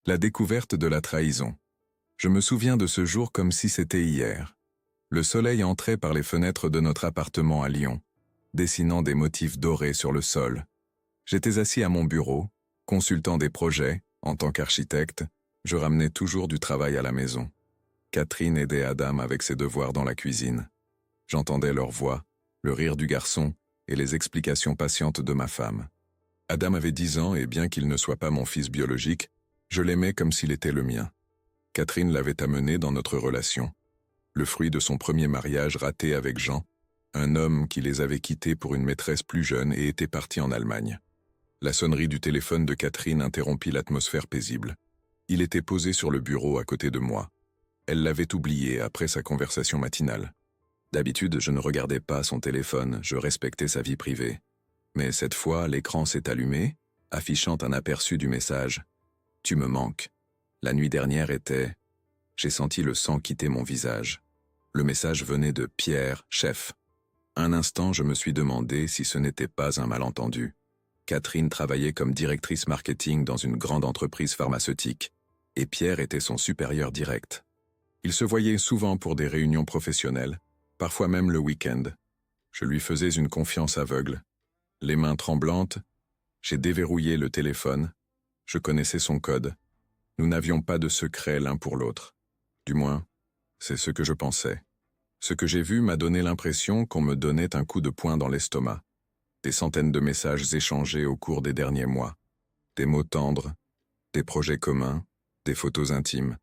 La découverte de la trahison. Je me souviens de ce jour comme si c'était hier. Le soleil entrait par les fenêtres de notre appartement à Lyon, dessinant des motifs dorés sur le sol. J'étais assis à mon bureau, consultant des projets. En tant qu'architecte, je ramenais toujours du travail à la maison. Catherine aidait Adam avec ses devoirs dans la cuisine. J'entendais leur voix, le rire du garçon et les explications patientes de ma femme. Adam avait 10 ans et bien qu'il ne soit pas mon fils biologique, je l'aimais comme s'il était le mien. Catherine l'avait amené dans notre relation. Le fruit de son premier mariage raté avec Jean, un homme qui les avait quittés pour une maîtresse plus jeune et était parti en Allemagne. La sonnerie du téléphone de Catherine interrompit l'atmosphère paisible. Il était posé sur le bureau à côté de moi. Elle l'avait oublié après sa conversation matinale. D'habitude, je ne regardais pas son téléphone, je respectais sa vie privée. Mais cette fois, l'écran s'est allumé, affichant un aperçu du message. « Tu me manques ». La nuit dernière était... J'ai senti le sang quitter mon visage. Le message venait de Pierre, chef. Un instant, je me suis demandé si ce n'était pas un malentendu. Catherine travaillait comme directrice marketing dans une grande entreprise pharmaceutique, et Pierre était son supérieur direct. Ils se voyaient souvent pour des réunions professionnelles, parfois même le week-end. Je lui faisais une confiance aveugle. Les mains tremblantes, j'ai déverrouillé le téléphone. Je connaissais son code. Nous n'avions pas de secret l'un pour l'autre. Du moins, c'est ce que je pensais. Ce que j'ai vu m'a donné l'impression qu'on me donnait un coup de poing dans l'estomac. Des centaines de messages échangés au cours des derniers mois. Des mots tendres, des projets communs, des photos intimes.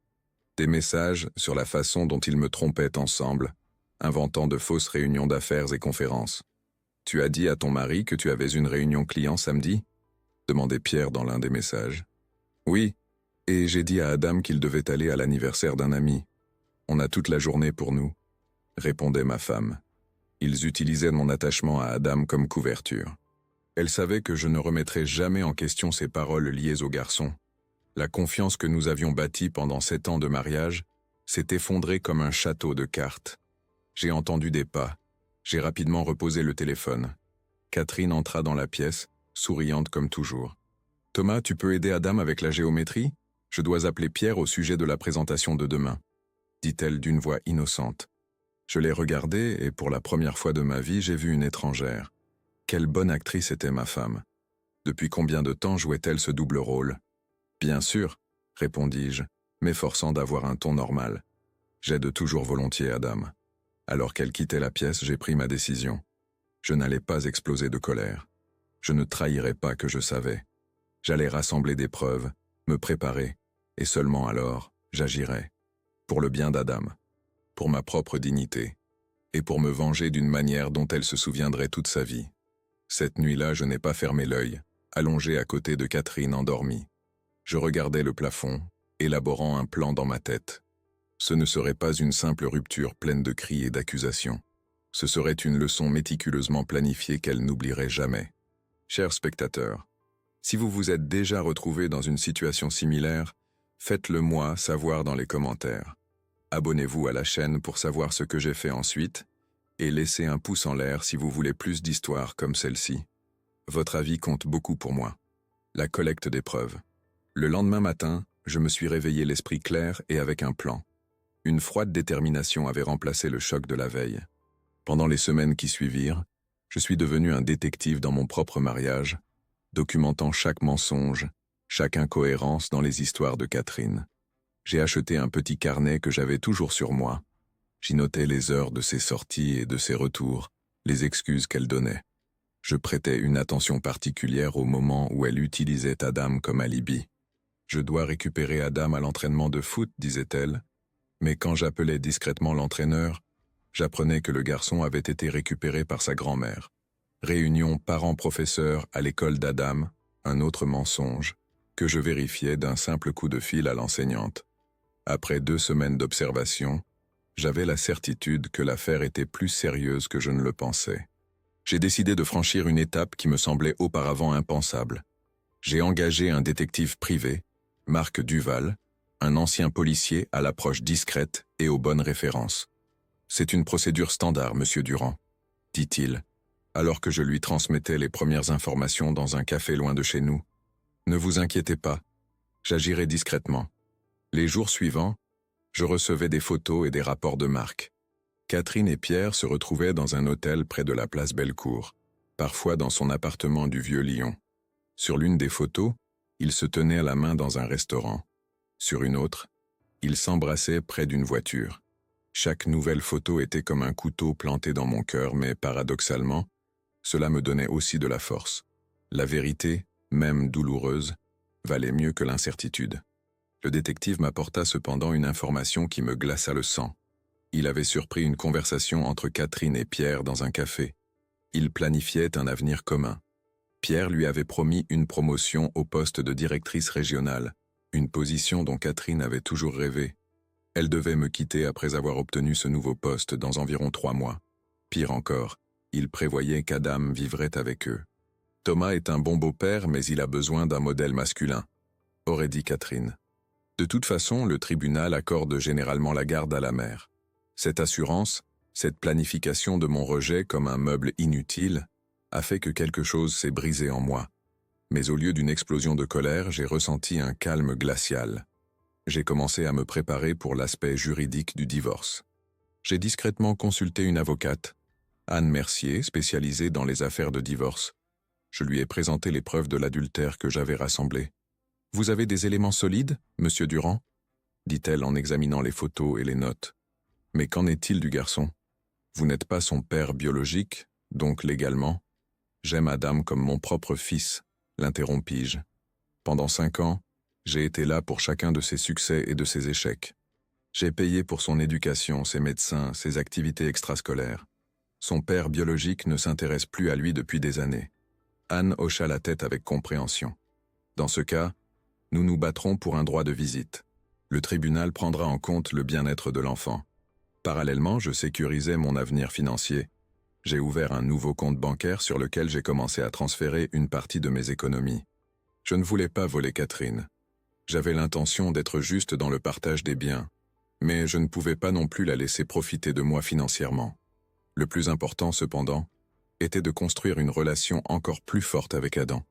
Des messages sur la façon dont ils me trompaient ensemble, inventant de fausses réunions d'affaires et conférences. « Tu as dit à ton mari que tu avais une réunion client samedi ?» demandait Pierre dans l'un des messages. « Oui, et j'ai dit à Adam qu'il devait aller à l'anniversaire d'un ami. On a toute la journée pour nous, » répondait ma femme. Ils utilisaient mon attachement à Adam comme couverture. Elle savait que je ne remettrais jamais en question ces paroles liées au garçon. La confiance que nous avions bâtie pendant 7 ans de mariage s'est effondrée comme un château de cartes. J'ai entendu des pas. J'ai rapidement reposé le téléphone. Catherine entra dans la pièce, souriante comme toujours. « Thomas, tu peux aider Adam avec la géométrie ? Je dois appeler Pierre au sujet de la présentation de demain, » dit-elle d'une voix innocente. Je l'ai regardée et pour la première fois de ma vie, j'ai vu une étrangère. Quelle bonne actrice était ma femme. Depuis combien de temps jouait-elle ce double rôle ? Bien sûr, répondis-je, m'efforçant d'avoir un ton normal. J'aide toujours volontiers Adam. Alors qu'elle quittait la pièce, j'ai pris ma décision. Je n'allais pas exploser de colère. Je ne trahirais pas que je savais. J'allais rassembler des preuves, me préparer, et seulement alors, j'agirais. Pour le bien d'Adam. Pour ma propre dignité, et pour me venger d'une manière dont elle se souviendrait toute sa vie. Cette nuit-là, je n'ai pas fermé l'œil, allongé à côté de Catherine endormie. Je regardais le plafond, élaborant un plan dans ma tête. Ce ne serait pas une simple rupture pleine de cris et d'accusations. Ce serait une leçon méticuleusement planifiée qu'elle n'oublierait jamais. Chers spectateurs, si vous vous êtes déjà retrouvés dans une situation similaire, faites-le moi savoir dans les commentaires. Abonnez-vous à la chaîne pour savoir ce que j'ai fait ensuite, et laissez un pouce en l'air si vous voulez plus d'histoires comme celle-ci. Votre avis compte beaucoup pour moi. La collecte des preuves. Le lendemain matin, je me suis réveillé l'esprit clair et avec un plan. Une froide détermination avait remplacé le choc de la veille. Pendant les semaines qui suivirent, je suis devenu un détective dans mon propre mariage, documentant chaque mensonge, chaque incohérence dans les histoires de Catherine. J'ai acheté un petit carnet que j'avais toujours sur moi. J'y notais les heures de ses sorties et de ses retours, les excuses qu'elle donnait. Je prêtais une attention particulière au moment où elle utilisait Adam comme alibi. « Je dois récupérer Adam à l'entraînement de foot », disait-elle. Mais quand j'appelais discrètement l'entraîneur, j'apprenais que le garçon avait été récupéré par sa grand-mère. Réunion parents-professeurs à l'école d'Adam, un autre mensonge, que je vérifiais d'un simple coup de fil à l'enseignante. Après 2 semaines d'observation, j'avais la certitude que l'affaire était plus sérieuse que je ne le pensais. J'ai décidé de franchir une étape qui me semblait auparavant impensable. J'ai engagé un détective privé, Marc Duval, un ancien policier à l'approche discrète et aux bonnes références. « C'est une procédure standard, monsieur Durand », dit-il, alors que je lui transmettais les premières informations dans un café loin de chez nous. « Ne vous inquiétez pas, J'agirai discrètement. Les jours suivants, je recevais des photos et des rapports de marque. Catherine et Pierre se retrouvaient dans un hôtel près de la place Bellecour, parfois dans son appartement du Vieux Lyon. Sur l'une des photos, ils se tenaient à la main dans un restaurant. Sur une autre, ils s'embrassaient près d'une voiture. Chaque nouvelle photo était comme un couteau planté dans mon cœur, mais paradoxalement, cela me donnait aussi de la force. La vérité, même douloureuse, valait mieux que l'incertitude. Le détective m'apporta cependant une information qui me glaça le sang. Il avait surpris une conversation entre Catherine et Pierre dans un café. Ils planifiaient un avenir commun. Pierre lui avait promis une promotion au poste de directrice régionale, une position dont Catherine avait toujours rêvé. Elle devait me quitter après avoir obtenu ce nouveau poste dans environ 3 mois. Pire encore, il prévoyait qu'Adam vivrait avec eux. Thomas est un bon beau-père, mais il a besoin d'un modèle masculin, aurait dit Catherine. De toute façon, le tribunal accorde généralement la garde à la mère. Cette assurance, cette planification de mon rejet comme un meuble inutile, a fait que quelque chose s'est brisé en moi. Mais au lieu d'une explosion de colère, j'ai ressenti un calme glacial. J'ai commencé à me préparer pour l'aspect juridique du divorce. J'ai discrètement consulté une avocate, Anne Mercier, spécialisée dans les affaires de divorce. Je lui ai présenté les preuves de l'adultère que j'avais rassemblées. « Vous avez des éléments solides, monsieur Durand ?» dit-elle en examinant les photos et les notes. « Mais qu'en est-il du garçon? Vous n'êtes pas son père biologique, donc légalement. J'aime Adam comme mon propre fils, l'interrompis-je. Pendant 5 ans, j'ai été là pour chacun de ses succès et de ses échecs. J'ai payé pour son éducation, ses médecins, ses activités extrascolaires. Son père biologique ne s'intéresse plus à lui depuis des années. » Anne hocha la tête avec compréhension. « Dans ce cas, nous nous battrons pour un droit de visite. Le tribunal prendra en compte le bien-être de l'enfant. Parallèlement, je sécurisais mon avenir financier. J'ai ouvert un nouveau compte bancaire sur lequel j'ai commencé à transférer une partie de mes économies. Je ne voulais pas voler Catherine. J'avais l'intention d'être juste dans le partage des biens, mais je ne pouvais pas non plus la laisser profiter de moi financièrement. Le plus important, cependant, était de construire une relation encore plus forte avec Adam.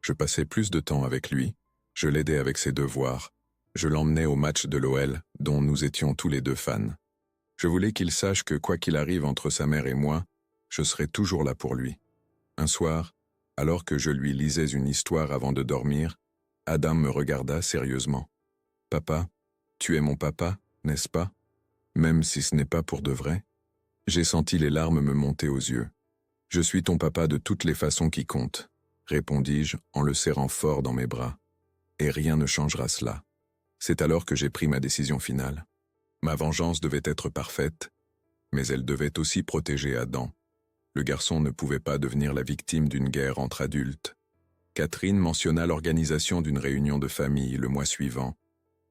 Je passais plus de temps avec lui, je l'aidais avec ses devoirs, je l'emmenais au match de l'OL, dont nous étions tous les deux fans. Je voulais qu'il sache que quoi qu'il arrive entre sa mère et moi, je serai toujours là pour lui. Un soir, alors que je lui lisais une histoire avant de dormir, Adam me regarda sérieusement. « Papa, tu es mon papa, n'est-ce pas? Même si ce n'est pas pour de vrai ?» J'ai senti les larmes me monter aux yeux. « Je suis ton papa de toutes les façons qui comptent, » répondis-je en le serrant fort dans mes bras. « Et rien ne changera cela. » C'est alors que j'ai pris ma décision finale. Ma vengeance devait être parfaite, mais elle devait aussi protéger Adam. Le garçon ne pouvait pas devenir la victime d'une guerre entre adultes. Catherine mentionna l'organisation d'une réunion de famille le mois suivant.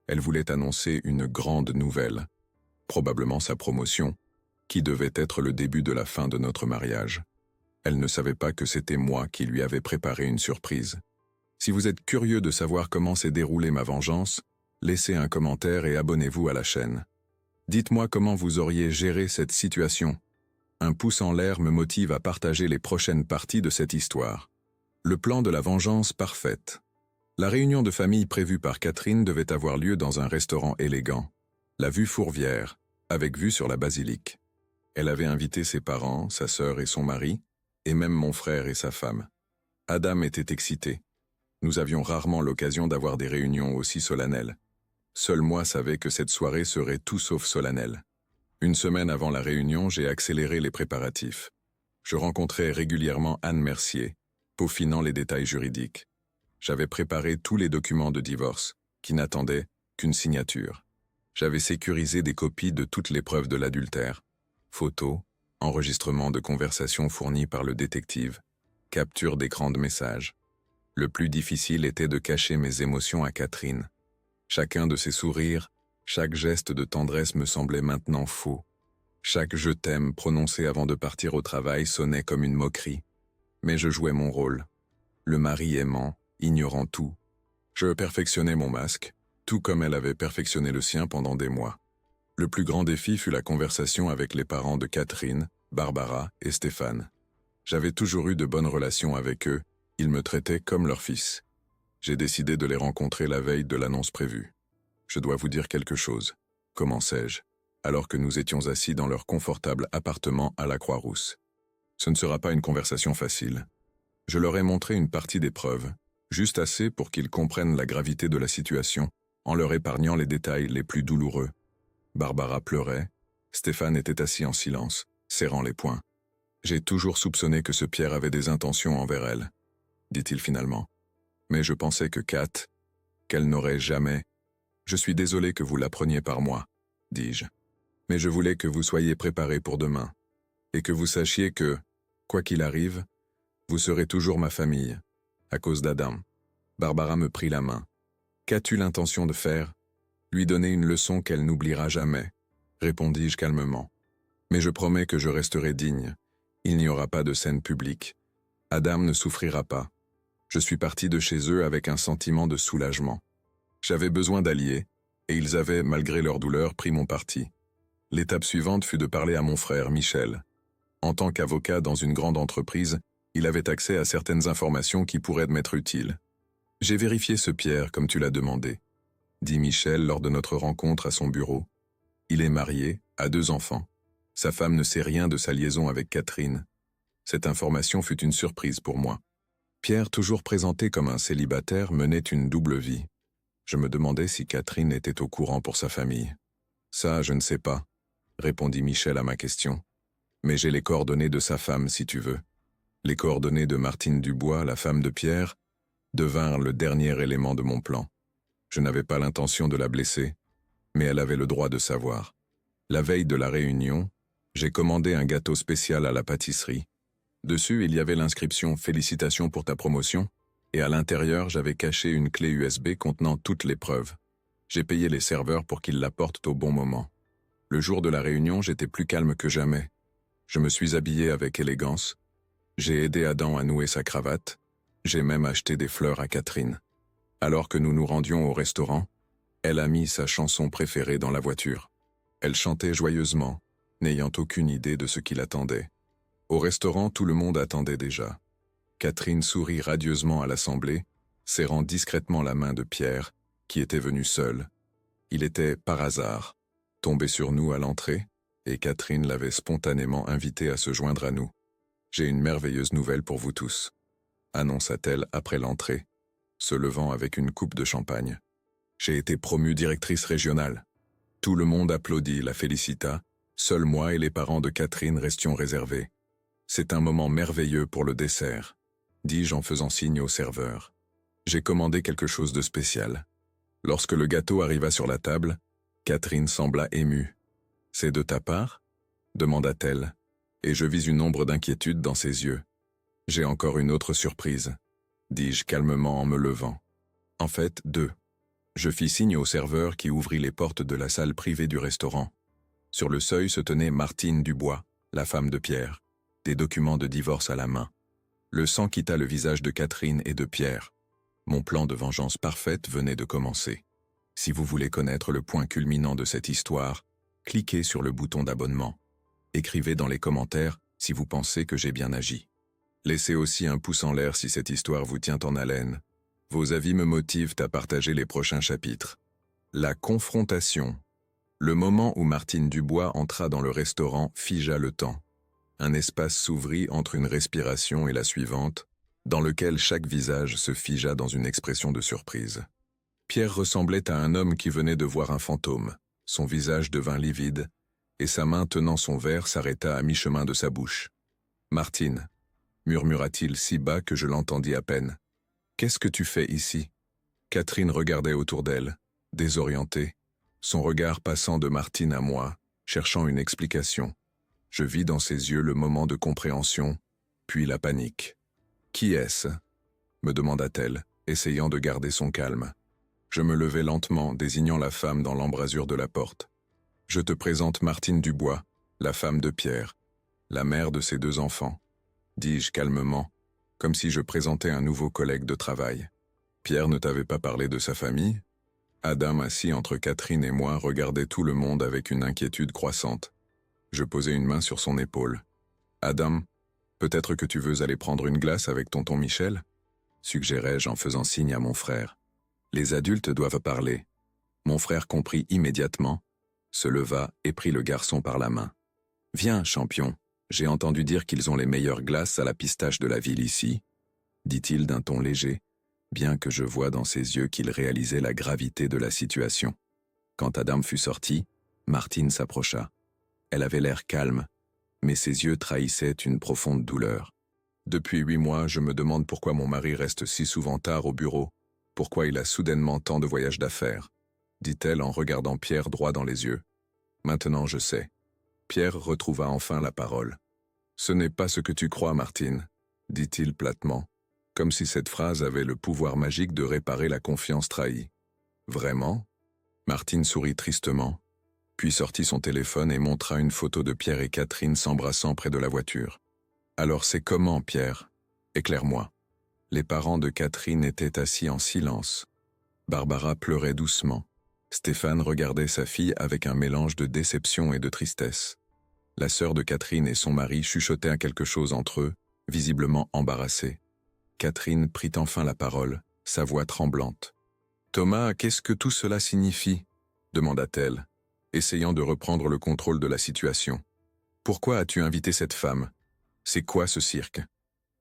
Elle voulait annoncer une grande nouvelle, probablement sa promotion, qui devait être le début de la fin de notre mariage. Elle ne savait pas que c'était moi qui lui avais préparé une surprise. Si vous êtes curieux de savoir comment s'est déroulée ma vengeance, laissez un commentaire et abonnez-vous à la chaîne. Dites-moi comment vous auriez géré cette situation. Un pouce en l'air me motive à partager les prochaines parties de cette histoire. Le plan de la vengeance parfaite. La réunion de famille prévue par Catherine devait avoir lieu dans un restaurant élégant, la vue Fourvière, avec vue sur la basilique. Elle avait invité ses parents, sa sœur et son mari, et même mon frère et sa femme. Adam était excité. Nous avions rarement l'occasion d'avoir des réunions aussi solennelles. Seul moi savais que cette soirée serait tout sauf solennelle. Une semaine avant la réunion, j'ai accéléré les préparatifs. Je rencontrais régulièrement Anne Mercier, peaufinant les détails juridiques. J'avais préparé tous les documents de divorce, qui n'attendaient qu'une signature. J'avais sécurisé des copies de toutes les preuves de l'adultère, photos, enregistrements de conversations fournis par le détective, capture d'écran de messages. Le plus difficile était de cacher mes émotions à Catherine. Chacun de ses sourires, chaque geste de tendresse me semblait maintenant faux. Chaque « je t'aime » prononcé avant de partir au travail sonnait comme une moquerie. Mais je jouais mon rôle. Le mari aimant, ignorant tout. Je perfectionnais mon masque, tout comme elle avait perfectionné le sien pendant des mois. Le plus grand défi fut la conversation avec les parents de Catherine, Barbara et Stéphane. J'avais toujours eu de bonnes relations avec eux, ils me traitaient comme leur fils. J'ai décidé de les rencontrer la veille de l'annonce prévue. Je dois vous dire quelque chose, commençai-je, alors que nous étions assis dans leur confortable appartement à la Croix-Rousse. Ce ne sera pas une conversation facile. Je leur ai montré une partie des preuves, juste assez pour qu'ils comprennent la gravité de la situation, en leur épargnant les détails les plus douloureux. Barbara pleurait, Stéphane était assis en silence, serrant les poings. J'ai toujours soupçonné que ce Pierre avait des intentions envers elle, dit-il finalement. Mais je pensais que qu'elle n'aurait jamais. Je suis désolé que vous l'appreniez par moi, dis-je. Mais je voulais que vous soyez préparés pour demain, et que vous sachiez que, quoi qu'il arrive, vous serez toujours ma famille, à cause d'Adam. Barbara me prit la main. Qu'as-tu l'intention de faire? Lui donner une leçon qu'elle n'oubliera jamais, répondis-je calmement. Mais je promets que je resterai digne. Il n'y aura pas de scène publique. Adam ne souffrira pas. Je suis parti de chez eux avec un sentiment de soulagement. J'avais besoin d'alliés, et ils avaient, malgré leur douleur, pris mon parti. L'étape suivante fut de parler à mon frère, Michel. En tant qu'avocat dans une grande entreprise, il avait accès à certaines informations qui pourraient m'être utiles. J'ai vérifié ce Pierre comme tu l'as demandé, dit Michel lors de notre rencontre à son bureau. Il est marié, a 2 enfants. Sa femme ne sait rien de sa liaison avec Catherine. Cette information fut une surprise pour moi. Pierre, toujours présenté comme un célibataire, menait une double vie. Je me demandais si Catherine était au courant pour sa famille. Ça, je ne sais pas, répondit Michel à ma question. Mais j'ai les coordonnées de sa femme, si tu veux. Les coordonnées de Martine Dubois, la femme de Pierre, devinrent le dernier élément de mon plan. Je n'avais pas l'intention de la blesser, mais elle avait le droit de savoir. La veille de la réunion, j'ai commandé un gâteau spécial à la pâtisserie. Dessus, il y avait l'inscription « Félicitations pour ta promotion » et à l'intérieur, j'avais caché une clé USB contenant toutes les preuves. J'ai payé les serveurs pour qu'ils l'apportent au bon moment. Le jour de la réunion, j'étais plus calme que jamais. Je me suis habillé avec élégance. J'ai aidé Adam à nouer sa cravate. J'ai même acheté des fleurs à Catherine. Alors que nous nous rendions au restaurant, elle a mis sa chanson préférée dans la voiture. Elle chantait joyeusement, n'ayant aucune idée de ce qui l'attendait. Au restaurant, tout le monde attendait déjà. Catherine sourit radieusement à l'assemblée, serrant discrètement la main de Pierre, qui était venu seul. Il était, par hasard, tombé sur nous à l'entrée, et Catherine l'avait spontanément invité à se joindre à nous. « J'ai une merveilleuse nouvelle pour vous tous », annonça-t-elle après l'entrée, se levant avec une coupe de champagne. « J'ai été promue directrice régionale. » Tout le monde applaudit, la félicita. Seuls moi et les parents de Catherine restions réservés. « C'est un moment merveilleux pour le dessert, » dis-je en faisant signe au serveur. J'ai commandé quelque chose de spécial. Lorsque le gâteau arriva sur la table, Catherine sembla émue. « C'est de ta part ?» demanda-t-elle, et je vis une ombre d'inquiétude dans ses yeux. « J'ai encore une autre surprise, » dis-je calmement en me levant. En fait, 2. Je fis signe au serveur qui ouvrit les portes de la salle privée du restaurant. Sur le seuil se tenait Martine Dubois, la femme de Pierre, des documents de divorce à la main. Le sang quitta le visage de Catherine et de Pierre. Mon plan de vengeance parfaite venait de commencer. Si vous voulez connaître le point culminant de cette histoire, cliquez sur le bouton d'abonnement. Écrivez dans les commentaires si vous pensez que j'ai bien agi. Laissez aussi un pouce en l'air si cette histoire vous tient en haleine. Vos avis me motivent à partager les prochains chapitres. La confrontation. Le moment où Martine Dubois entra dans le restaurant figea le temps. Un espace s'ouvrit entre une respiration et la suivante, dans lequel chaque visage se figea dans une expression de surprise. Pierre ressemblait à un homme qui venait de voir un fantôme. Son visage devint livide, et sa main tenant son verre s'arrêta à mi-chemin de sa bouche. « Martine » murmura-t-il si bas que je l'entendis à peine. « Qu'est-ce que tu fais ici ?» Catherine regardait autour d'elle, désorientée, son regard passant de Martine à moi, cherchant une explication. Je vis dans ses yeux le moment de compréhension, puis la panique. « Qui est-ce » me demanda-t-elle, essayant de garder son calme. Je me levai lentement, désignant la femme dans l'embrasure de la porte. « Je te présente Martine Dubois, la femme de Pierre, la mère de ses 2 enfants. » dis-je calmement, comme si je présentais un nouveau collègue de travail. « Pierre ne t'avait pas parlé de sa famille ?» Adam, assis entre Catherine et moi, regardait tout le monde avec une inquiétude croissante. Je posai une main sur son épaule. « Adam, peut-être que tu veux aller prendre une glace avec tonton Michel ?» suggérai-je en faisant signe à mon frère. Les adultes doivent parler. Mon frère comprit immédiatement, se leva et prit le garçon par la main. Viens, champion, j'ai entendu dire qu'ils ont les meilleures glaces à la pistache de la ville ici, dit-il d'un ton léger, bien que je vois dans ses yeux qu'il réalisait la gravité de la situation. Quand Adam fut sorti, Martine s'approcha. Elle avait l'air calme, mais ses yeux trahissaient une profonde douleur. Depuis 8 mois, je me demande pourquoi mon mari reste si souvent tard au bureau, pourquoi il a soudainement tant de voyages d'affaires, dit-elle en regardant Pierre droit dans les yeux. Maintenant je sais. Pierre retrouva enfin la parole. Ce n'est pas ce que tu crois, Martine, dit-il platement, comme si cette phrase avait le pouvoir magique de réparer la confiance trahie. Vraiment? Martine sourit tristement, puis sortit son téléphone et montra une photo de Pierre et Catherine s'embrassant près de la voiture. Alors c'est comment, Pierre? Éclaire-moi. Les parents de Catherine étaient assis en silence. Barbara pleurait doucement. Stéphane regardait sa fille avec un mélange de déception et de tristesse. La sœur de Catherine et son mari chuchotaient à quelque chose entre eux, visiblement embarrassés. Catherine prit enfin la parole, sa voix tremblante. « Thomas, qu'est-ce que tout cela signifie ?» demanda-t-elle, essayant de reprendre le contrôle de la situation. « Pourquoi as-tu invité cette femme? C'est quoi ce cirque ?»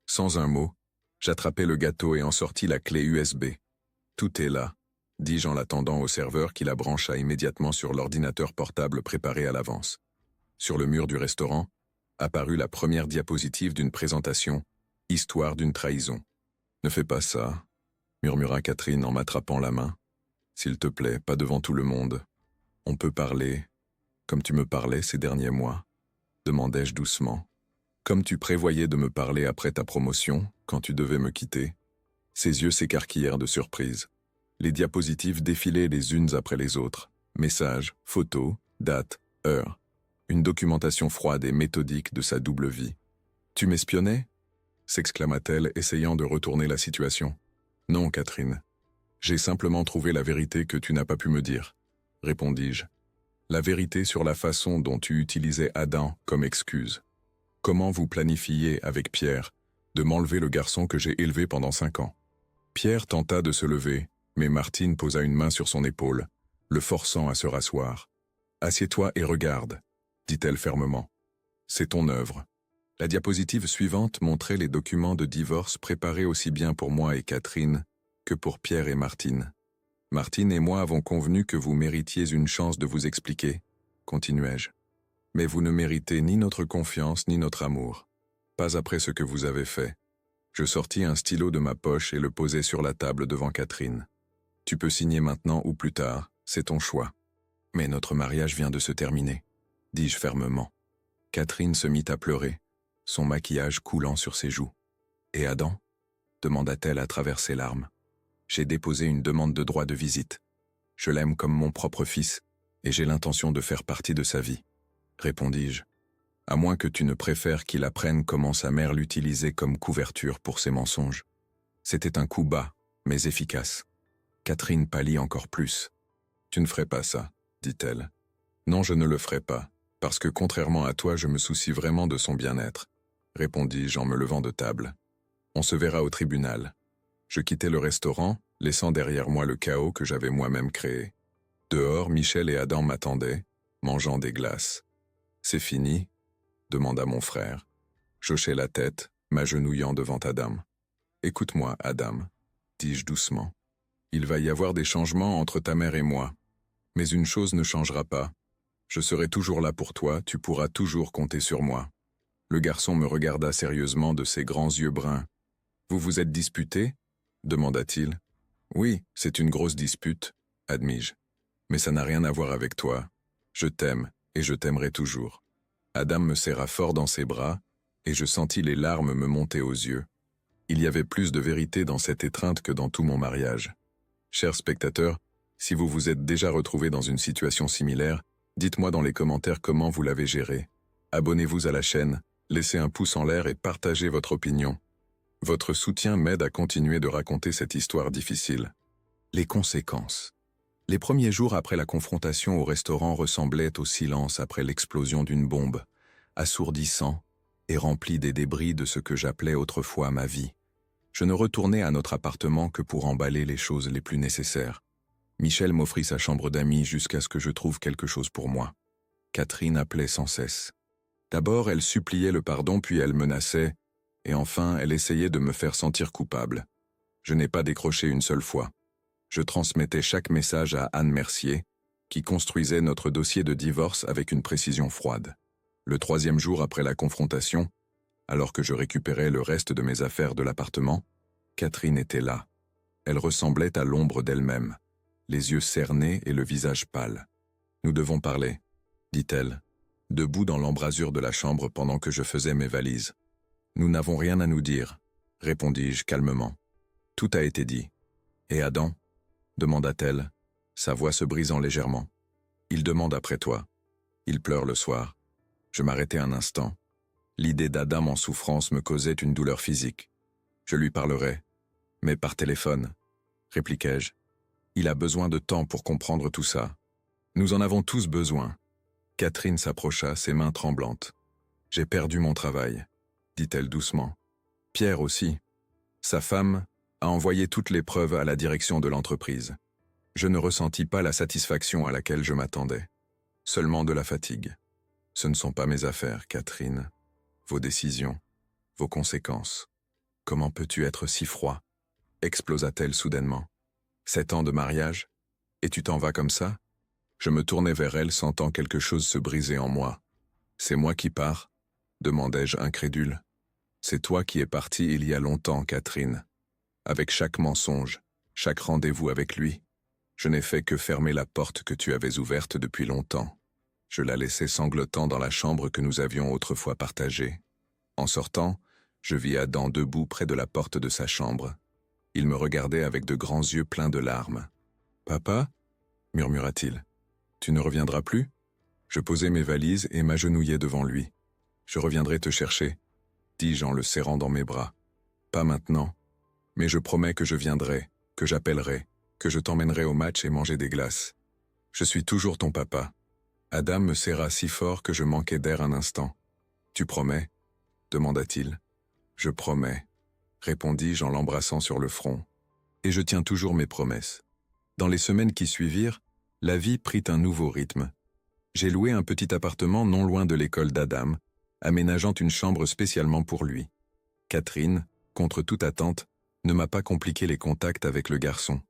Sans un mot, j'attrapai le gâteau et en sortis la clé USB. « Tout est là », dis-je en l'attendant au serveur qui la brancha immédiatement sur l'ordinateur portable préparé à l'avance. Sur le mur du restaurant, apparut la première diapositive d'une présentation, Histoire d'une trahison. « Ne fais pas ça », murmura Catherine en m'attrapant la main. « S'il te plaît, pas devant tout le monde. On peut parler, comme tu me parlais ces derniers mois, demandai-je doucement. Comme tu prévoyais de me parler après ta promotion, quand tu devais me quitter. » Ses yeux s'écarquillèrent de surprise. Les diapositives défilaient les unes après les autres. Messages, photos, dates, heures. Une documentation froide et méthodique de sa double vie. « Tu m'espionnais » s'exclama-t-elle, essayant de retourner la situation. « Non, Catherine. J'ai simplement trouvé la vérité que tu n'as pas pu me dire, » répondis-je. La vérité sur la façon dont tu utilisais Adam comme excuse. Comment vous planifiez avec Pierre de m'enlever le garçon que j'ai élevé pendant 5 ans. Pierre tenta de se lever, mais Martine posa une main sur son épaule, le forçant à se rasseoir. « Assieds-toi et regarde, » dit-elle fermement. « C'est ton œuvre. » La diapositive suivante montrait les documents de divorce préparés aussi bien pour moi et Catherine que pour Pierre et Martine. « Martine et moi avons convenu que vous méritiez une chance de vous expliquer, » continuai-je. « Mais vous ne méritez ni notre confiance ni notre amour. Pas après ce que vous avez fait. » Je sortis un stylo de ma poche et le posai sur la table devant Catherine. « Tu peux signer maintenant ou plus tard, c'est ton choix. » « Mais notre mariage vient de se terminer, » dis-je fermement. Catherine se mit à pleurer, son maquillage coulant sur ses joues. « Et Adam ?» demanda-t-elle à travers ses larmes. « J'ai déposé une demande de droit de visite. Je l'aime comme mon propre fils, et j'ai l'intention de faire partie de sa vie, » répondis-je. « À moins que tu ne préfères qu'il apprenne comment sa mère l'utilisait comme couverture pour ses mensonges. » C'était un coup bas, mais efficace. Catherine pâlit encore plus. « Tu ne ferais pas ça, » dit-elle. « Non, je ne le ferai pas, parce que contrairement à toi, je me soucie vraiment de son bien-être, » répondis-je en me levant de table. « On se verra au tribunal. » Je quittai le restaurant, laissant derrière moi le chaos que j'avais moi-même créé. Dehors, Michel et Adam m'attendaient, mangeant des glaces. « C'est fini ?» demanda mon frère. J'hochai la tête, m'agenouillant devant Adam. « Écoute-moi, Adam, » dis-je doucement. « Il va y avoir des changements entre ta mère et moi. Mais une chose ne changera pas. Je serai toujours là pour toi, tu pourras toujours compter sur moi. » Le garçon me regarda sérieusement de ses grands yeux bruns. « Vous vous êtes disputé ?» demanda-t-il. « Oui, c'est une grosse dispute, » admis-je. « Mais ça n'a rien à voir avec toi. Je t'aime, et je t'aimerai toujours. » Adam me serra fort dans ses bras, et je sentis les larmes me monter aux yeux. Il y avait plus de vérité dans cette étreinte que dans tout mon mariage. Chers spectateurs, si vous vous êtes déjà retrouvés dans une situation similaire, dites-moi dans les commentaires comment vous l'avez géré. Abonnez-vous à la chaîne, laissez un pouce en l'air et partagez votre opinion. Votre soutien m'aide à continuer de raconter cette histoire difficile. Les conséquences. Les premiers jours après la confrontation au restaurant ressemblaient au silence après l'explosion d'une bombe, assourdissant et rempli des débris de ce que j'appelais autrefois ma vie. Je ne retournai à notre appartement que pour emballer les choses les plus nécessaires. Michel m'offrit sa chambre d'amis jusqu'à ce que je trouve quelque chose pour moi. Catherine appelait sans cesse. D'abord, elle suppliait le pardon, puis elle menaçait, et enfin, elle essayait de me faire sentir coupable. Je n'ai pas décroché une seule fois. Je transmettais chaque message à Anne Mercier, qui construisait notre dossier de divorce avec une précision froide. Le 3e jour après la confrontation, alors que je récupérais le reste de mes affaires de l'appartement, Catherine était là. Elle ressemblait à l'ombre d'elle-même, les yeux cernés et le visage pâle. « Nous devons parler », dit-elle, debout dans l'embrasure de la chambre pendant que je faisais mes valises. « Nous n'avons rien à nous dire », répondis-je calmement. « Tout a été dit. »« Et Adam ?» demanda-t-elle, sa voix se brisant légèrement. « Il demande après toi. Il pleure le soir. » Je m'arrêtai un instant. L'idée d'Adam en souffrance me causait une douleur physique. « Je lui parlerai, mais par téléphone, » répliquai-je. « Il a besoin de temps pour comprendre tout ça. Nous en avons tous besoin. » Catherine s'approcha, ses mains tremblantes. « J'ai perdu mon travail, » dit-elle doucement. « Pierre aussi. Sa femme a envoyé toutes les preuves à la direction de l'entreprise. Je ne ressentis pas la satisfaction à laquelle je m'attendais, seulement de la fatigue. Ce ne sont pas mes affaires, Catherine. Vos décisions, vos conséquences. Comment peux-tu être si froid ?» explosa-t-elle soudainement. « 7 ans de mariage, et tu t'en vas comme ça ?» Je me tournai vers elle, sentant quelque chose se briser en moi. « C'est moi qui pars ?» demandai-je incrédule. « C'est toi qui es partie il y a longtemps, Catherine. Avec chaque mensonge, chaque rendez-vous avec lui. Je n'ai fait que fermer la porte que tu avais ouverte depuis longtemps. Je la laissai sanglotant dans la chambre que nous avions autrefois partagée. En sortant, je vis Adam debout près de la porte de sa chambre. Il me regardait avec de grands yeux pleins de larmes. « Papa ?» murmura-t-il. « Tu ne reviendras plus ?» Je posai mes valises et m'agenouillai devant lui. « Je reviendrai te chercher, » dis-je en le serrant dans mes bras. « Pas maintenant, mais je promets que je viendrai, que j'appellerai, que je t'emmènerai au match et manger des glaces. Je suis toujours ton papa. » Adam me serra si fort que je manquai d'air un instant. « Tu promets ?» demanda-t-il. « Je promets, » répondis-je en l'embrassant sur le front. Et je tiens toujours mes promesses. Dans les semaines qui suivirent, la vie prit un nouveau rythme. J'ai loué un petit appartement non loin de l'école d'Adam, aménageant une chambre spécialement pour lui. Catherine, contre toute attente, ne m'a pas compliqué les contacts avec le garçon.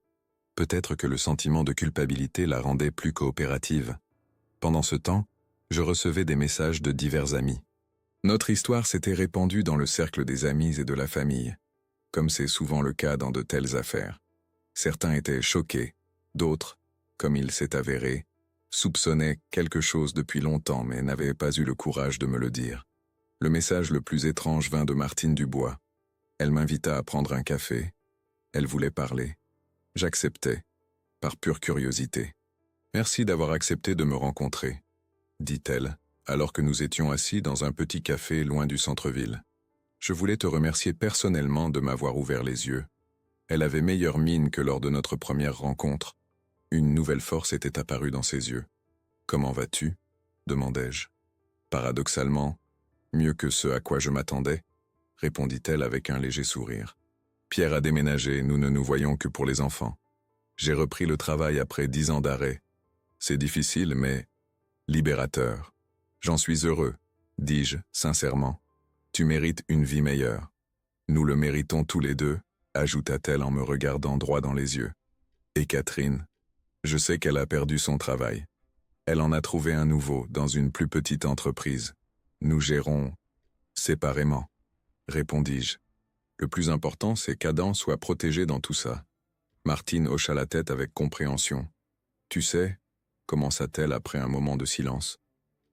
Peut-être que le sentiment de culpabilité la rendait plus coopérative. Pendant ce temps, je recevais des messages de divers amis. Notre histoire s'était répandue dans le cercle des amis et de la famille, comme c'est souvent le cas dans de telles affaires. Certains étaient choqués, d'autres, comme il s'est avéré, soupçonnaient quelque chose depuis longtemps mais n'avaient pas eu le courage de me le dire. Le message le plus étrange vint de Martine Dubois. Elle m'invita à prendre un café. Elle voulait parler. J'acceptai, par pure curiosité. « Merci d'avoir accepté de me rencontrer », dit-elle, alors que nous étions assis dans un petit café loin du centre-ville. « Je voulais te remercier personnellement de m'avoir ouvert les yeux. » Elle avait meilleure mine que lors de notre première rencontre. Une nouvelle force était apparue dans ses yeux. « Comment vas-tu » demandai-je. Paradoxalement, mieux que ce à quoi je m'attendais, répondit-elle avec un léger sourire. Pierre a déménagé, nous ne nous voyons que pour les enfants. J'ai repris le travail après 10 ans d'arrêt. C'est difficile, mais libérateur. J'en suis heureux, dis-je sincèrement. Tu mérites une vie meilleure. Nous le méritons tous les deux, ajouta-t-elle en me regardant droit dans les yeux. Et Catherine, je sais qu'elle a perdu son travail. Elle en a trouvé un nouveau dans une plus petite entreprise. Nous gérons séparément, répondis-je. Le plus important, c'est qu'Adam soit protégé dans tout ça. Martine hocha la tête avec compréhension. Tu sais, commença-t-elle après un moment de silence,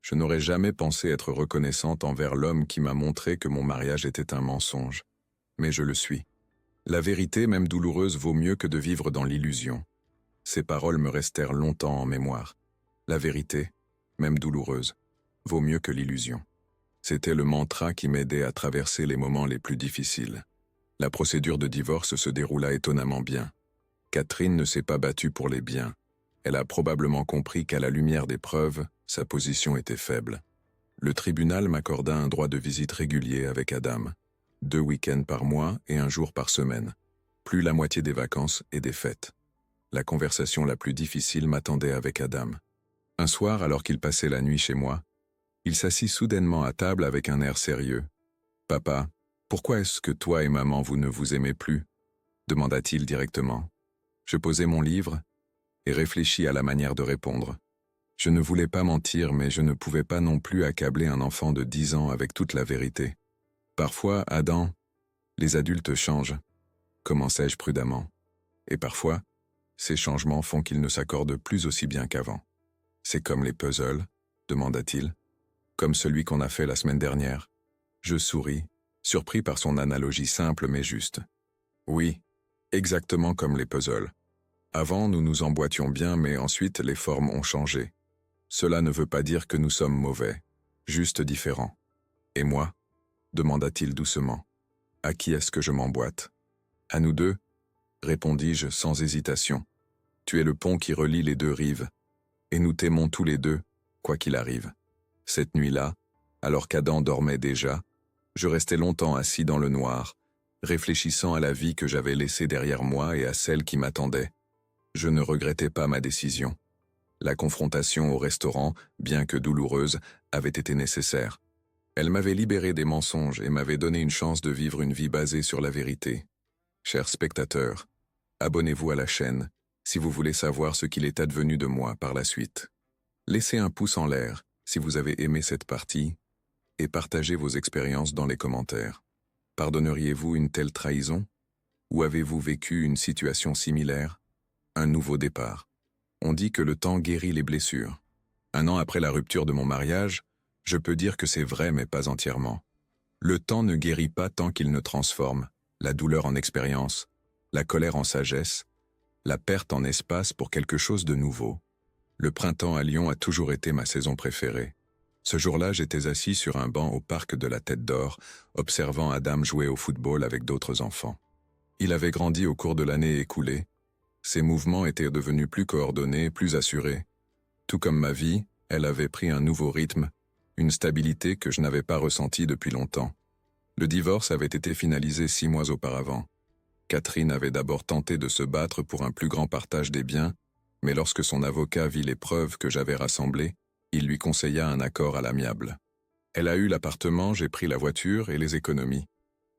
je n'aurais jamais pensé être reconnaissante envers l'homme qui m'a montré que mon mariage était un mensonge. Mais je le suis. La vérité, même douloureuse, vaut mieux que de vivre dans l'illusion. Ces paroles me restèrent longtemps en mémoire. La vérité, même douloureuse, vaut mieux que l'illusion. C'était le mantra qui m'aidait à traverser les moments les plus difficiles. La procédure de divorce se déroula étonnamment bien. Catherine ne s'est pas battue pour les biens. Elle a probablement compris qu'à la lumière des preuves, sa position était faible. Le tribunal m'accorda un droit de visite régulier avec Adam. 2 week-ends par mois et 1 jour par semaine. Plus la moitié des vacances et des fêtes. La conversation la plus difficile m'attendait avec Adam. Un soir, alors qu'il passait la nuit chez moi, il s'assit soudainement à table avec un air sérieux. « Papa, pourquoi est-ce que toi et maman vous ne vous aimez plus ?» demanda-t-il directement. Je posai mon livre et réfléchis à la manière de répondre. Je ne voulais pas mentir, mais je ne pouvais pas non plus accabler un enfant de 10 ans avec toute la vérité. Parfois, Adam, les adultes changent, commençai-je prudemment. Et parfois, ces changements font qu'ils ne s'accordent plus aussi bien qu'avant. C'est comme les puzzles, demanda-t-il, comme celui qu'on a fait la semaine dernière. Je souris, surpris par son analogie simple mais juste. Oui, exactement comme les puzzles. Avant, nous nous emboîtions bien, mais ensuite les formes ont changé. Cela ne veut pas dire que nous sommes mauvais, juste différents. Et moi ? Demanda-t-il doucement. À qui est-ce que je m'emboîte ? À nous deux ? Répondis-je sans hésitation. Tu es le pont qui relie les deux rives. Et nous t'aimons tous les deux, quoi qu'il arrive. Cette nuit-là, alors qu'Adam dormait déjà, je restais longtemps assis dans le noir, réfléchissant à la vie que j'avais laissée derrière moi et à celle qui m'attendait. Je ne regrettais pas ma décision. La confrontation au restaurant, bien que douloureuse, avait été nécessaire. Elle m'avait libéré des mensonges et m'avait donné une chance de vivre une vie basée sur la vérité. Chers spectateurs, abonnez-vous à la chaîne si vous voulez savoir ce qu'il est advenu de moi par la suite. Laissez un pouce en l'air si vous avez aimé cette partie et partagez vos expériences dans les commentaires. Pardonneriez-vous une telle trahison? Ou avez-vous vécu une situation similaire? Un nouveau départ. On dit que le temps guérit les blessures. 1 an après la rupture de mon mariage, je peux dire que c'est vrai mais pas entièrement. Le temps ne guérit pas tant qu'il ne transforme la douleur en expérience, la colère en sagesse, la perte en espace pour quelque chose de nouveau. Le printemps à Lyon a toujours été ma saison préférée. Ce jour-là, j'étais assis sur un banc au parc de la Tête d'Or, observant Adam jouer au football avec d'autres enfants. Il avait grandi au cours de l'année écoulée. Ses mouvements étaient devenus plus coordonnés, plus assurés. Tout comme ma vie, elle avait pris un nouveau rythme, une stabilité que je n'avais pas ressentie depuis longtemps. Le divorce avait été finalisé 6 mois auparavant. Catherine avait d'abord tenté de se battre pour un plus grand partage des biens, mais lorsque son avocat vit les preuves que j'avais rassemblées, il lui conseilla un accord à l'amiable. Elle a eu l'appartement, j'ai pris la voiture et les économies.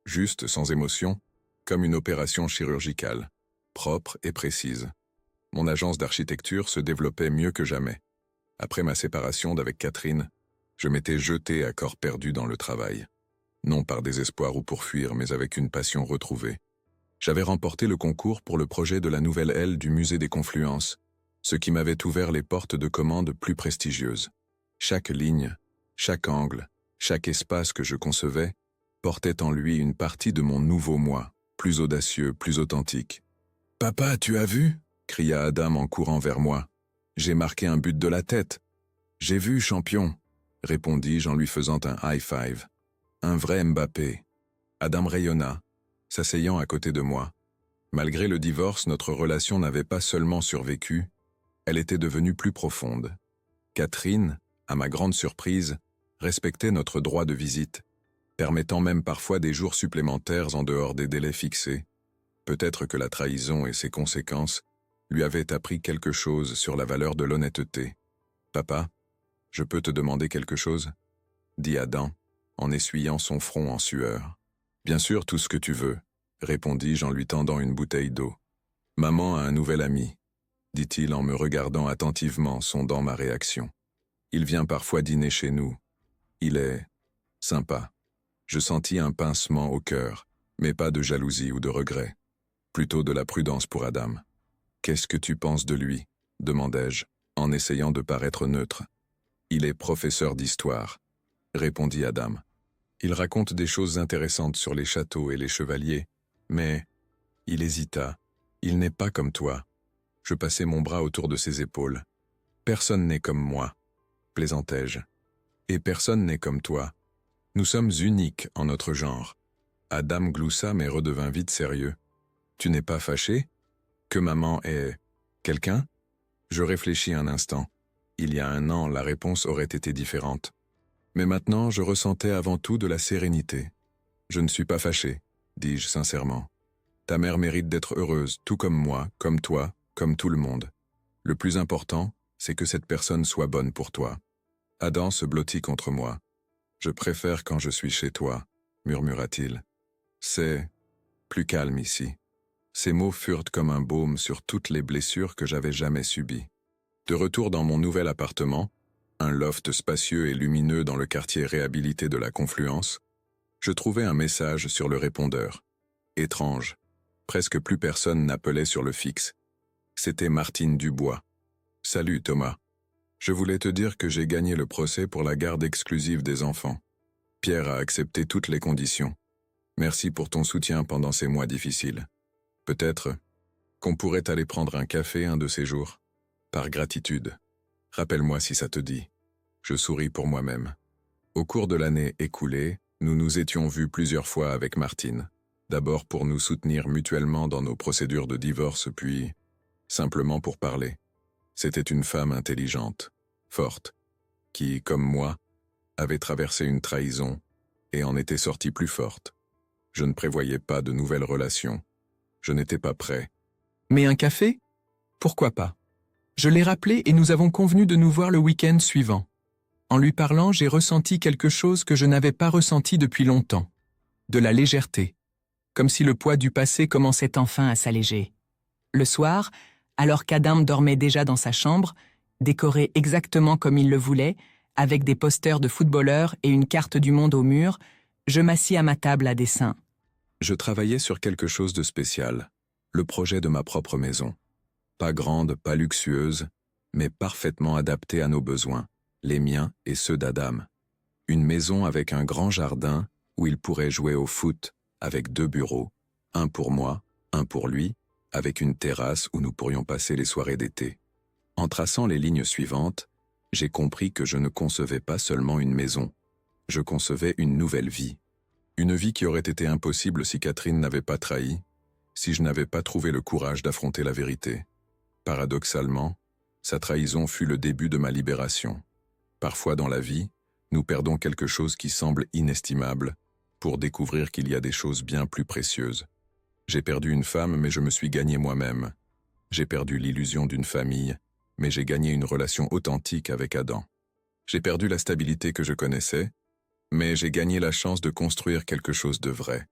Juste, sans émotion, comme une opération chirurgicale, propre et précise. Mon agence d'architecture se développait mieux que jamais. Après ma séparation d'avec Catherine, je m'étais jeté à corps perdu dans le travail. Non par désespoir ou pour fuir, mais avec une passion retrouvée. J'avais remporté le concours pour le projet de la nouvelle aile du musée des Confluences, ce qui m'avait ouvert les portes de commandes plus prestigieuses. Chaque ligne, chaque angle, chaque espace que je concevais, portait en lui une partie de mon nouveau moi, plus audacieux, plus authentique. « Papa, tu as vu ?» cria Adam en courant vers moi. « J'ai marqué un but de la tête. »« J'ai vu, champion !» répondis-je en lui faisant un high five. Un vrai Mbappé. Adam rayonna, s'asseyant à côté de moi. Malgré le divorce, notre relation n'avait pas seulement survécu, elle était devenue plus profonde. Catherine, à ma grande surprise, respectait notre droit de visite, permettant même parfois des jours supplémentaires en dehors des délais fixés. Peut-être que la trahison et ses conséquences lui avaient appris quelque chose sur la valeur de l'honnêteté. « Papa, je peux te demander quelque chose ?» dit Adam, en essuyant son front en sueur. « Bien sûr, tout ce que tu veux, » répondis-je en lui tendant une bouteille d'eau. « Maman a un nouvel ami, » dit-il en me regardant attentivement, sondant ma réaction. « Il vient parfois dîner chez nous. Il est sympa. » Je sentis un pincement au cœur, mais pas de jalousie ou de regret. Plutôt de la prudence pour Adam. « Qu'est-ce que tu penses de lui ?» demandai-je, en essayant de paraître neutre. « Il est professeur d'histoire, » répondit Adam. « Il raconte des choses intéressantes sur les châteaux et les chevaliers, mais... » Il hésita. « Il n'est pas comme toi. » Je passai mon bras autour de ses épaules. « Personne n'est comme moi, » plaisantai-je. « Et personne n'est comme toi. Nous sommes uniques en notre genre. » Adam gloussa mais redevint vite sérieux. « Tu n'es pas fâché? Que maman est... quelqu'un ?» Je réfléchis un instant. Il y a 1 an, la réponse aurait été différente. Mais maintenant, je ressentais avant tout de la sérénité. Je ne suis pas fâché, dis-je sincèrement. Ta mère mérite d'être heureuse, tout comme moi, comme toi, comme tout le monde. Le plus important, c'est que cette personne soit bonne pour toi. Adam se blottit contre moi. Je préfère quand je suis chez toi, murmura-t-il. C'est plus calme ici. Ces mots furent comme un baume sur toutes les blessures que j'avais jamais subies. De retour dans mon nouvel appartement, un loft spacieux et lumineux dans le quartier réhabilité de la Confluence, je trouvai un message sur le répondeur. Étrange. Presque plus personne n'appelait sur le fixe. C'était Martine Dubois. « Salut Thomas. Je voulais te dire que j'ai gagné le procès pour la garde exclusive des enfants. Pierre a accepté toutes les conditions. Merci pour ton soutien pendant ces mois difficiles. Peut-être qu'on pourrait aller prendre un café un de ces jours. Par gratitude. Rappelle-moi si ça te dit. » Je souris pour moi-même. Au cours de l'année écoulée, nous nous étions vus plusieurs fois avec Martine. D'abord pour nous soutenir mutuellement dans nos procédures de divorce, puis simplement pour parler. C'était une femme intelligente, forte, qui, comme moi, avait traversé une trahison et en était sortie plus forte. Je ne prévoyais pas de nouvelles relations. Je n'étais pas prêt. Mais un café? Pourquoi pas? Je l'ai rappelé et nous avons convenu de nous voir le week-end suivant. En lui parlant, j'ai ressenti quelque chose que je n'avais pas ressenti depuis longtemps. De la légèreté. Comme si le poids du passé commençait enfin à s'alléger. Le soir, alors qu'Adam dormait déjà dans sa chambre, décoré exactement comme il le voulait, avec des posters de footballeurs et une carte du monde au mur, je m'assis à ma table à dessin. Je travaillais sur quelque chose de spécial, le projet de ma propre maison. Pas grande, pas luxueuse, mais parfaitement adaptée à nos besoins, les miens et ceux d'Adam. Une maison avec un grand jardin où il pourrait jouer au foot, avec 2 bureaux, un pour moi, un pour lui, avec une terrasse où nous pourrions passer les soirées d'été. En traçant les lignes suivantes, j'ai compris que je ne concevais pas seulement une maison, je concevais une nouvelle vie. Une vie qui aurait été impossible si Catherine n'avait pas trahi, si je n'avais pas trouvé le courage d'affronter la vérité. Paradoxalement, sa trahison fut le début de ma libération. Parfois dans la vie, nous perdons quelque chose qui semble inestimable pour découvrir qu'il y a des choses bien plus précieuses. J'ai perdu une femme, mais je me suis gagné moi-même. J'ai perdu l'illusion d'une famille, mais j'ai gagné une relation authentique avec Adam. J'ai perdu la stabilité que je connaissais, mais j'ai gagné la chance de construire quelque chose de vrai.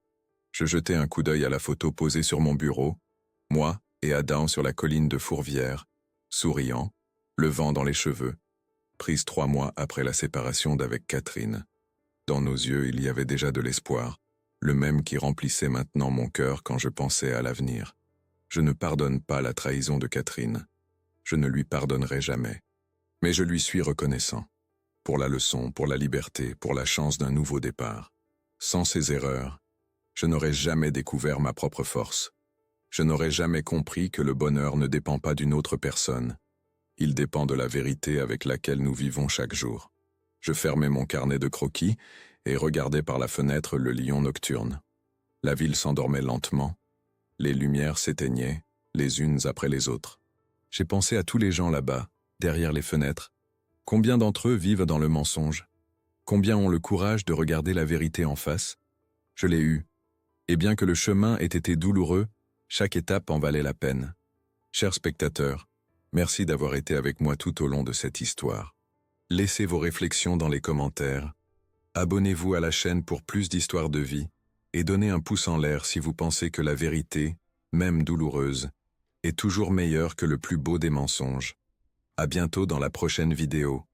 Je jetai un coup d'œil à la photo posée sur mon bureau, moi et Adam sur la colline de Fourvière, souriant, le vent dans les cheveux, prise 3 mois après la séparation d'avec Catherine. Dans nos yeux, il y avait déjà de l'espoir, le même qui remplissait maintenant mon cœur quand je pensais à l'avenir. Je ne pardonne pas la trahison de Catherine. Je ne lui pardonnerai jamais. Mais je lui suis reconnaissant. Pour la leçon, pour la liberté, pour la chance d'un nouveau départ. Sans ces erreurs, je n'aurais jamais découvert ma propre force. Je n'aurais jamais compris que le bonheur ne dépend pas d'une autre personne. Il dépend de la vérité avec laquelle nous vivons chaque jour. Je fermais mon carnet de croquis et regardais par la fenêtre le lion nocturne. La ville s'endormait lentement. Les lumières s'éteignaient, les unes après les autres. J'ai pensé à tous les gens là-bas, derrière les fenêtres. Combien d'entre eux vivent dans le mensonge? Combien ont le courage de regarder la vérité en face? Je l'ai eu. Et bien que le chemin ait été douloureux, chaque étape en valait la peine. Chers spectateurs, merci d'avoir été avec moi tout au long de cette histoire. Laissez vos réflexions dans les commentaires. Abonnez-vous à la chaîne pour plus d'histoires de vie et donnez un pouce en l'air si vous pensez que la vérité, même douloureuse, est toujours meilleure que le plus beau des mensonges. À bientôt dans la prochaine vidéo.